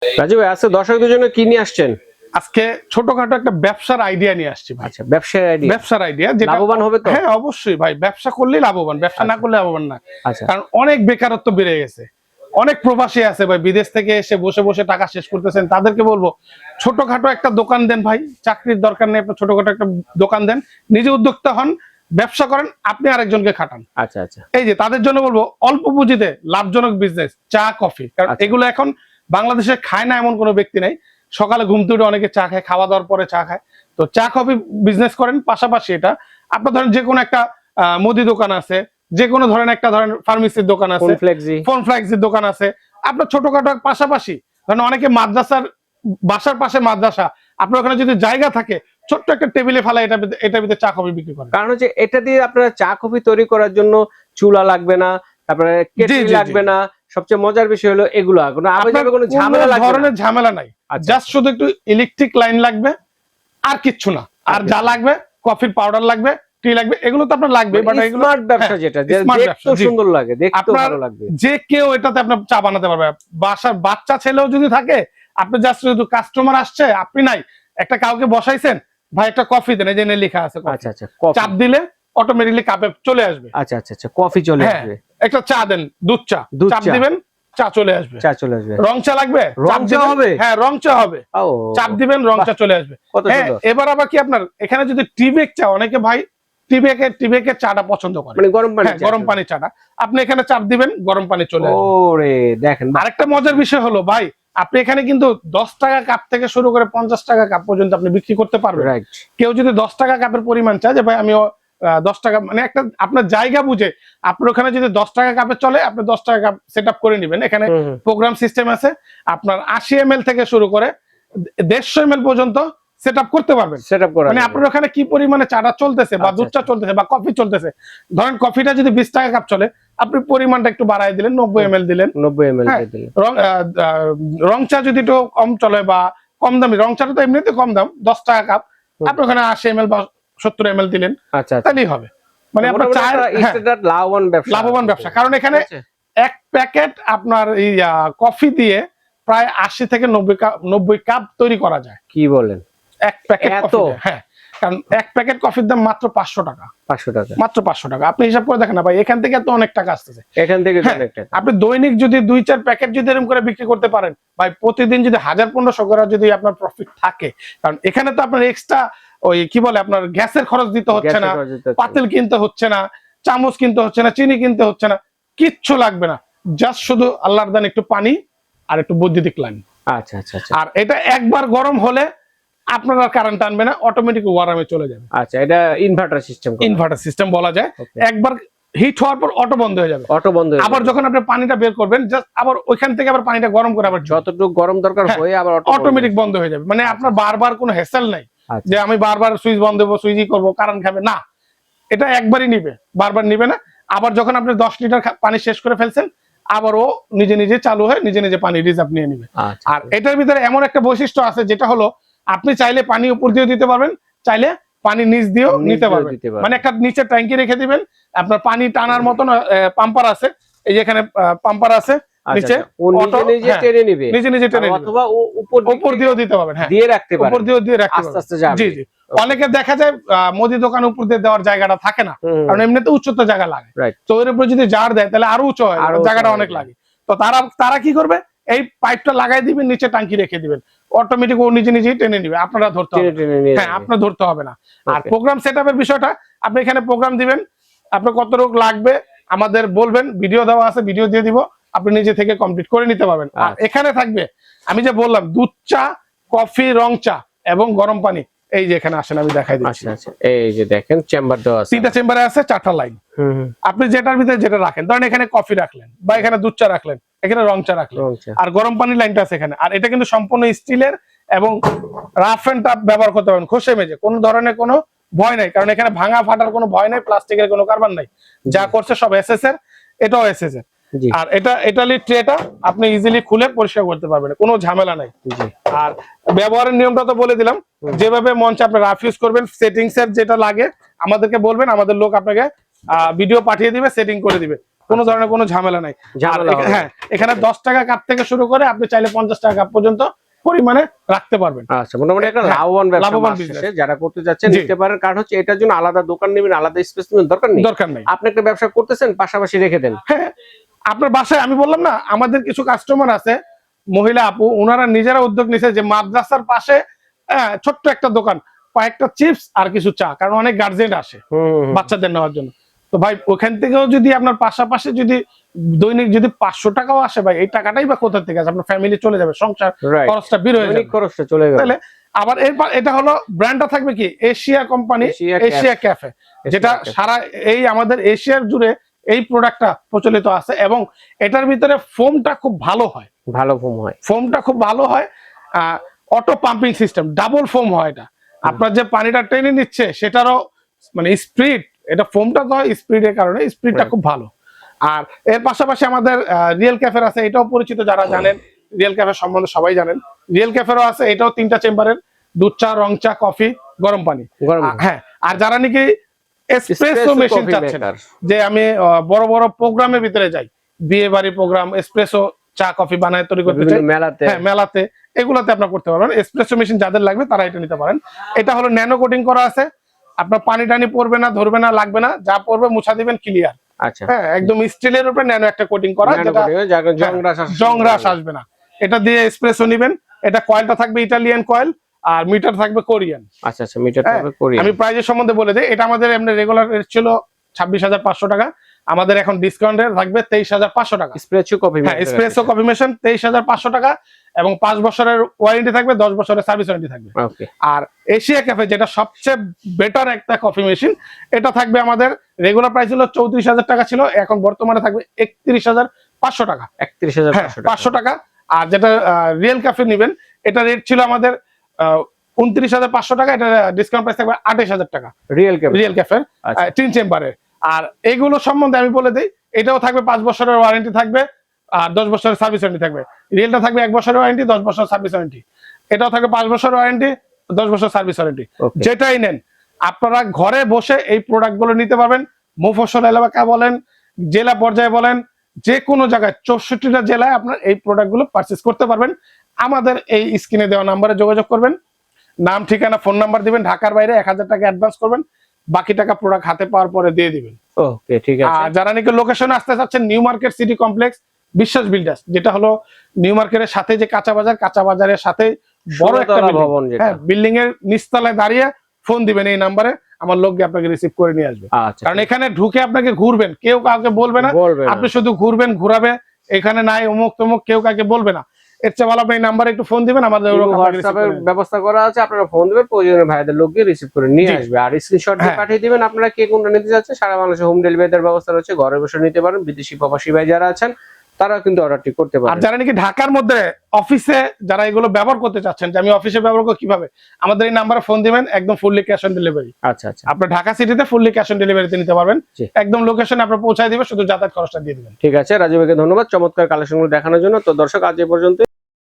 রাজু ভাই আজকে দর্শকদের জন্য কি নিয়ে আসছেন? আজকে ছোটখাটো একটা ব্যবসার আইডিয়া নিয়ে আসছি ভাই। আচ্ছা, ব্যবসার আইডিয়া যেটা লাভবান হবে তো? হ্যাঁ অবশ্যই ভাই, ব্যবসা করলেই লাভবান, ব্যবসা না করলে লাভবান না। আচ্ছা, কারণ অনেক বেকারত্ব বেড়ে গেছে, অনেক প্রবাসী আছে ভাই বিদেশ থেকে এসে বসে বসে টাকা শেষ করতেছেন। তাদেরকে বলবো ছোটখাটো একটা দোকান দেন ভাই, চাকরির দরকার নেই, আপনার ছোটখাটো একটা দোকান দেন, নিজে উদ্যোক্তা হন, ব্যবসা করেন, আপনি আরেকজনকে খাটান। আচ্ছা আচ্ছা। এই যে তাদের জন্য বলবো অল্প পুঁজিতে লাভজনক বিজনেস চা কফি, কারণ এগুলো এখন বাংলাদেশে খায় না এমন কোনো ব্যক্তি নাই। সকালে ঘুম থেকে অনেকে চা খায়, খাওয়া দাওয়ার পরে চা খায়। তো চা কফি বিজনেস করেন, পাশাপাশি এটা আপনার ধরেন যে কোনো একটা মুদি দোকান আছে, যে কোনো ধরেন একটা ধরেন ফার্মেসির দোকান আছে, ফোন ফ্লেক্সির দোকান আছে, আপনার ছোটখাটো পাশাপাশি ধরেন অনেকে মাদ্রাসার বাসার পাশে মাদ্রাসা, আপনার ওখানে যদি জায়গা থাকে ছোট্ট একটা টেবিলে ফেলা এটার ভিতরে চা কফি বিক্রি করেন। কারণ হচ্ছে এটা দিয়ে আপনারা চা কফি তৈরি করার জন্য চুলা লাগবে না, তারপরে কেটলি লাগবে না। সবচেয়ে মজার বিষয় হলো এগুলা কোনো ঝামেলা লাগবে না, ধরনের ঝামেলা নাই। জাস্ট শুধু একটু ইলেকট্রিক লাইন লাগবে, আর কিচ্ছু না। আর যা লাগবে কফির পাউডার লাগবে, টি লাগবে, এগুলো তো আপনার লাগবে। বাট এগুলো স্মার্ট ব্যবসা, যেটা দেখতে সুন্দর লাগে, দেখতে ভালো লাগবে। যে কেউ এটাতে আপনার চা বানাতে পারবে। বাসার বাচ্চা ছেলেও যদি থাকে, আপনি জাস্ট শুধু কাস্টমার আসছে, আপনি নাই একটা কাউকে বসাইছেন, ভাই একটা কফি দেন, এই যে লেখা আছে। আচ্ছা আচ্ছা, চাপ দিলে অটোমেটিক্যালি কাপে চলে আসবে। আচ্ছা আচ্ছা আচ্ছা, কফি চলে আসবে। একটা চা দেন, দুধ চা, চাপ দিবেন, চা চলে আসবে। চা চলে আসবে। রং চা লাগবে, রং চা হবে? হ্যাঁ রং চা হবে, চাপ দিবেন, রং চা চলে আসবে। এবার আবার কি আপনার এখানে যদি টি বেক চা, অনেকে ভাই টি বেকের চাটা পছন্দ করে, মানে গরম পানি চাটা, আপনি এখানে চাপ দিবেন, গরম পানি চলে আসবে। ওরে দেখেন, আরেকটা মজার বিষয় হলো ভাই, আপনি এখানে কিন্তু 10 টাকা কাপ থেকে শুরু করে 50 টাকা কাপ পর্যন্ত আপনি বিক্রি করতে পারবেন। কেউ যদি 10 টাকা কাপের পরিমাণ চায়, যে ভাই আমিও 10 টাকা, মানে একটা আপনার জায়গা বুঝে আপনার ওখানে যদি 10 টাকা কাপে চলে, আপনি 10 টাকা কাপ সেট আপ করে নেবেন। এখানে প্রোগ্রাম সিস্টেম আছে, আপনার 80 ml থেকে শুরু করে 150 ml পর্যন্ত সেট আপ করতে পারবেন। মানে আপনার ওখানে কি পরিমাণে চাটা চলতেছে বা দুধটা চলতেছে বা কফি চলতেছে, ধরেন কফিটা যদি 20 টাকা কাপ চলে, আপনি পরিমাণটা একটু বাড়াই দিলেন, 90 ml দিলেন, 90 ml দিলেন। রং চা যদি একটু কম চলে বা কম দামি, রং চাটা তো এমনিতে কম দাম, 10 টাকা কাপ, আপনি ওখানে 80 ml বা 70 ml দিলেন, তাহলেই হবে। মানে আপনার চায়ের লাভবান ব্যবসা। কারণ এখানে এক প্যাকেট আপনার এই কফি দিয়ে প্রায় 80 থেকে 90 কাপ তৈরি করা যায়। কি বলেন? এক প্যাকেট কফি, হ্যাঁ, কারণ এক প্যাকেট কফির দাম মাত্র 500 টাকা। 500 টাকা, মাত্র 500 টাকা। আপনি হিসাব করে দেখেন না ভাই, এখান থেকে তো অনেক টাকা আসতেছে। এখান থেকে আপনি দৈনিক যদি 2-4 প্যাকেট যদি এরকম করে বিক্রি করতে পারেন ভাই, প্রতিদিন যদি 1000-1500 করে যদি আপনার প্রফিট থাকে, কারণ এখানে তো আপনার এক্সট্রা ওই কি বলে আপনার গ্যাসের খরচ দিতে হচ্ছে না, পাতিল কিনতে হচ্ছে না, চামচ কিনতে হচ্ছে না, চিনি কিনতে হচ্ছে না, কিচ্ছু লাগবে না। জাস্ট শুধু আল্লাহর দান একটু পানি আর একটু বৈদ্যুতিক লাইন। আচ্ছা আচ্ছা আচ্ছা। আর এটা একবার গরম হলে আপনার আর কারেন্ট টানবে না, অটোমেটিক ওয়ার্মে চলে যাবে। আচ্ছা, এটা ইনভার্টার সিস্টেম বলা যায়। একবার হিট হওয়ার পর অটো বন্ধ হয়ে যাবে, আবার যখন আপনি পানিটা বের করবেন, জাস্ট আবার ওইখান থেকে আবার পানিটা গরম করে আবার যতটুকু গরম দরকার হয়ে আবার অটোমেটিক বন্ধ হয়ে যাবে। মানে আপনার বারবার কোনো হ্যাসেল নাই যে আমি বারবার সুইচ বন্ধ দেবো, সুইচই করবো, কারেন্ট খাবে না। এটা একবারই নিবে, বারবার নিবে না। আবার যখন আপনি 10 লিটার পানি শেষ করে ফেলছেন, আবার ও নিজে নিজে চালু হয়ে নিজে নিজে পানি রিজার্ভ নিয়ে নিবে। আর এটার ভিতরে এমন একটা বৈশিষ্ট্য আছে, যেটা হলো আপনি চাইলে পানি উপর দিয়ে দিতে পারবেন, চাইলে পানি নিচ দিয়েও নিতে পারবেন। মানে একটা নিচে ট্যাঙ্কি রেখে দিবেন, আপনার পানি টানার মতন পাম্পার আছে, এই যে এখানে পাম্পার আছে নিচে, নিজে নিজে টেনে নিবে, অথবা উপর দিয়েও দিতে পারবেন। হ্যাঁ, দিয়ে রাখতে পারবেন, উপর দিয়েও দিয়ে রাখতে পারবেন। জি জি। অনেকে দেখা যায় মুদি দোকান উপর দিয়ে দেওয়ার জায়গাটা থাকে না, কারণ এমনিতে উচ্চতা জায়গা লাগে। তো এর উপর যদি জার দেয় তাহলে আরো উঁচু হয়, জায়গাটা অনেক লাগে। তো তারা কি করবে, এই পাইপটা লাগাই দিবেন, নিচে টাঙ্কি রেখে দিবেন, অটোমেটিক ও নিজে নিজেই টেনে নিবে, আপনারা ধরতে হবে। হ্যাঁ, আপনার ধরতে হবে না। আর প্রোগ্রাম সেটআপের বিষয়টা, আপনি এখানে প্রোগ্রাম দিবেন, আপনার কত লোক লাগবে আমাদের বলবেন, ভিডিও দেওয়া আছে, ভিডিও দিয়ে দিব, আপনি নিজে থেকে কমপ্লিট করে নিতে পারবেন। আর এখানে থাকবে আমি যে বললাম, দুধ চা, কফি, রং চা এবং গরম পানি। এই যে এখানে আসেন, আমি দেখাই দিচ্ছি। আচ্ছা, এই যে দেখেন চেম্বার দেওয়া আছে, 3টা চেম্বারে আছে, 4টা লাইন। আপনি যেটার ভিতরে যেটা রাখেন, ধরেন এখানে কফি রাখলেন বা এখানে দুধ চা রাখলেন, এখানে রং চা রাখলেন, আর গরম পানি লাইনটা আছে এখানে। আর এটা কিন্তু সম্পূর্ণ স্টিলের এবং রাফ এন্ড টাফ ব্যবহার করতে পারবেন, খসে মেজে, কোনো ধরনের কোনো ভয় নাই, কারণ এখানে ভাঙা ফাটার কোনো ভয় নাই, প্লাস্টিকের কোনো কারবার নাই। যা করছে সব এসএস এর, এটাও এসএস এর। আর এটালি ট্রেটা আপনি ইজিলি খুলে পরিষ্কার করতে পারবেন, কোনো ঝামেলা নাই। আর ব্যবহারের নিয়মটা তো বলে দিলাম, যেভাবে মঞ্চে আপনি রাফ ইউজ করবেন, সেটিংস এর যেটা লাগে আমাদেরকে বলবেন, আমাদের লোক আপনাকে ভিডিও পাঠিয়ে দিবে, সেটিং করে দিবে। কোনো ধরনের কোনো ঝামেলা নাই। হ্যাঁ, এখানে 10 টাকা কাপ থেকে শুরু করে আপনি চাইলে 50 টাকা কাপ পর্যন্ত পরিমাণে রাখতে পারবেন। আচ্ছা, মোটামুটি একটা লাভবান ব্যবসা যারা করতে যাচ্ছেন নিতে পারেন, কারণ হচ্ছে এটার জন্য আলাদা দোকান নেবেন, আলাদা স্পেস নেবেন, দরকার নেই। আপনি একটা ব্যবসা করতেছেন, পাশাপাশি রেখে দেন। হ্যাঁ, আপনার বাসায় আমি বললাম না, আমাদের কিছু কাস্টমার আছে মহিলা আপু, ওনারা নিজেরা উদ্যোগ নিছে যে মাদ্রাসার পাশে ছোট্ট একটা দোকান, কয়েকটা চিপস আর কিছু চা, কারণ অনেক গার্জেন আসে বাচ্চাদের নেওয়ার জন্য। তো ভাই ওখান থেকেও যদি আপনার পাশাপাশি যদি দৈনিক যদি 500 টাকাও আসে, ভাই এই টাকাটাই বা কোথা থেকে আসে? আপনার ফ্যামিলি চলে যাবে, সংসার খরচটা বের হয়ে যাবে, খরচটা চলে যাবে। তাহলে আবার এটা হলো ব্র্যান্ডটা থাকবে কি এশিয়া কোম্পানি, এশিয়া ক্যাফে, যেটা সারা এই আমাদের এশিয়ার জুড়ে এই প্রোডাক্টটা প্রচলিত আছে। এবং এটার ভিতরে ফোমটা খুব ভালো হয়, ফোমটা খুব ভালো হয়, auto pumping system, double foam হয়। এটা আপনার যে পানিটা টেনে নিচ্ছে সেটারও মানে স্পিড, এটা ফোমটা তো স্পিডের কারণে স্পিডটা খুব ভালো। আর এর পাশাপাশি আমাদের রিয়েল ক্যাফের আছে, এটাও পরিচিত, যারা জানেন রিয়েল ক্যাফের সম্বন্ধে সবাই জানেন। রিয়েল ক্যাফেরও আছে, এটাও 3টা চেম্বারের, দুধ চা, রং চা, কফি, গরম পানি। হ্যাঁ, আর যারা নাকি এসপ্রেসো মেশিন চাচ্ছেন, যে আমি বড় বড় প্রোগ্রামের ভিতরে যাই, বিয়ে বাড়ি প্রোগ্রাম, এসপ্রেসো চা কফি বানায় তৈরি করতে চাই, মেলাতে, এগুলাতে আপনার করতে পারবেন। এসপ্রেসো মেশিন যাদের লাগবে তারা এটা নিতে পারেন। এটা হলো ন্যানো কোটিং করা আছে, আপনার পানি টানি পড়বে না, ধরবে না, লাগবে না, যা পড়বে মুছা দিবেন, ক্লিয়ার। আচ্ছা, হ্যাঁ, একদম স্টিলের উপরে ন্যানো একটা কোটিং করা, যেটা জংরাশ আসবে না। এটা দিয়ে এসপ্রেসো নিবেন। এটা কয়েলটা থাকবে ইটালিয়ান কয়েল, আর মিটার থাকবে কোরিয়ান। আচ্ছা, মিটার থাকবে কোরিয়ান। আমি প্রাইজের সম্বন্ধে বলে দেই, এটা আমাদের এমনি রেগুলার রেট ছিল 26,500 টাকা, আমাদের এখন ডিসকাউন্টে থাকবে 23,500 টাকা। এসপ্রেসো কফি মেশিন 23,500 টাকা, এবং 5 বছরের ওয়ারেন্টি থাকবে, 10 বছরের সার্ভিস ওয়ারেন্টি থাকবে। আর এশিয়া ক্যাফে, যেটা সবচেয়ে বেটার একটা কফি মেশিন, এটা থাকবে আমাদের রেগুলার প্রাইস ছিল 34,000 টাকা ছিল, এখন বর্তমানে থাকবে 31,500 টাকা। 31,500 টাকা। আর যেটা রিয়েল ক্যাফে নিবেন, এটা রেট ছিল আমাদের 29,500 টাকা, এটা ডিসকাউন্ট প্রাইস থাকবে 28,000 টাকা রিয়েল ক্যাফের 3 চেম্বারের। আর এগুলো সম্বন্ধে আমি বলে দিই, এটাও থাকবে 5 বছরের ওয়ারেন্টি থাকবে, আর 10 বছরের সার্ভিস ওয়ারেন্টি থাকবে। রিয়েলটা থাকবে 1 বছরের ওয়ারেন্টি, 10 বছর সার্ভিস ওয়ারেন্টি। এটাও থাকবে 5 বছরের ওয়ারেন্টি, 10 বছর সার্ভিস ওয়ারেন্টি। যেটাই নেন আপনারা ঘরে বসে এই প্রোডাক্ট গুলো নিতে পারবেন। মফস্বল এলাকা বলেন, জেলা পর্যায়ে বলেন, যে কোনো জায়গায় 64টা জেলায় আপনার এই প্রোডাক্ট গুলো পারচেস করতে পারবেন। আমাদের এই স্ক্রিনে দেওয়া নাম্বারে যোগাযোগ করবেন, নাম, ঠিকানা, ফোন নাম্বার দিবেন। ঢাকার বাইরে 1000 টাকা অ্যাডভান্স করবেন, বাকি টাকা প্রোডাক্ট হাতে পাওয়ার পরে দিয়ে দিবেন। ওকে, ঠিক আছে। আর যারা নাকি লোকেশনে আসতে চাচ্ছেন, নিউ মার্কেট সিটি কমপ্লেক্স, বিশ্বাস বিল্ডার্স, যেটা হলো নিউ মার্কেটের সাথে যে কাঁচা বাজারের সাথে বড় একটা ভবন, হ্যাঁ, বিল্ডিং এর নিচতলায় দাঁড়িয়ে ফোন দিবেন এই নাম্বারে, আমার লোক গিয়ে আপনাকে রিসিভ করে নিয়ে আসবে। কারণ এখানে ঢুকে আপনাকে ঘুরবেন, কেউ কাউকে বলবে না, আপনি শুধু ঘুরবেন, ঘুরাবে, এখানে নাই অমুক তমুক, কেউ কাউকে বলবে না। এর চেয়ে ভালো আপনি এই নাম্বারে একটু ফোন দিবেন, আমাদের হোয়াটসঅ্যাপের ব্যবস্থা করা আছে, আপনারা ফোন দিবেন, প্রয়োজনীয় ভাইদের লোক গিয়ে রিসিভ করে নিয়ে আসবে। আর স্ক্রিনশট দিয়ে পাঠিয়ে দিবেন আপনারা কে কোনটা নিতে যাচ্ছেন। সারা বাংলাদেশে হোম ডেলিভারির ব্যবস্থা রয়েছে, ঘরে বসে নিতে পারেন। বিদেশি প্রবাসী ভাই যারা আছেন তারা কিন্তু অর্ডারটি করতে পারেন। আর যারা নাকি ঢাকার মধ্যে অফিসে যারা এগুলো ব্যবহার করতে চাচ্ছেন, যে আমি অফিসে ব্যবহার করব কিভাবে, আমাদের এই নাম্বারে ফোন দিবেন, একদম ফুললি ক্যাশ অন ডেলিভারি। আচ্ছা, আপনি ঢাকা সিটিতে ফুললি ক্যাশ অন ডেলিভারিতে নিতে পারবেন, একদম লোকেশনে আপনারা পৌঁছায় দিবেন, শুধু যাতায়াত খরচটা দিয়ে দিবেন। ঠিক আছে, রাজু ভাইকে ধন্যবাদ চমৎকার কালেকশনগুলো দেখানোর জন্য। তো দর্শক, আজ এই পর্যন্ত।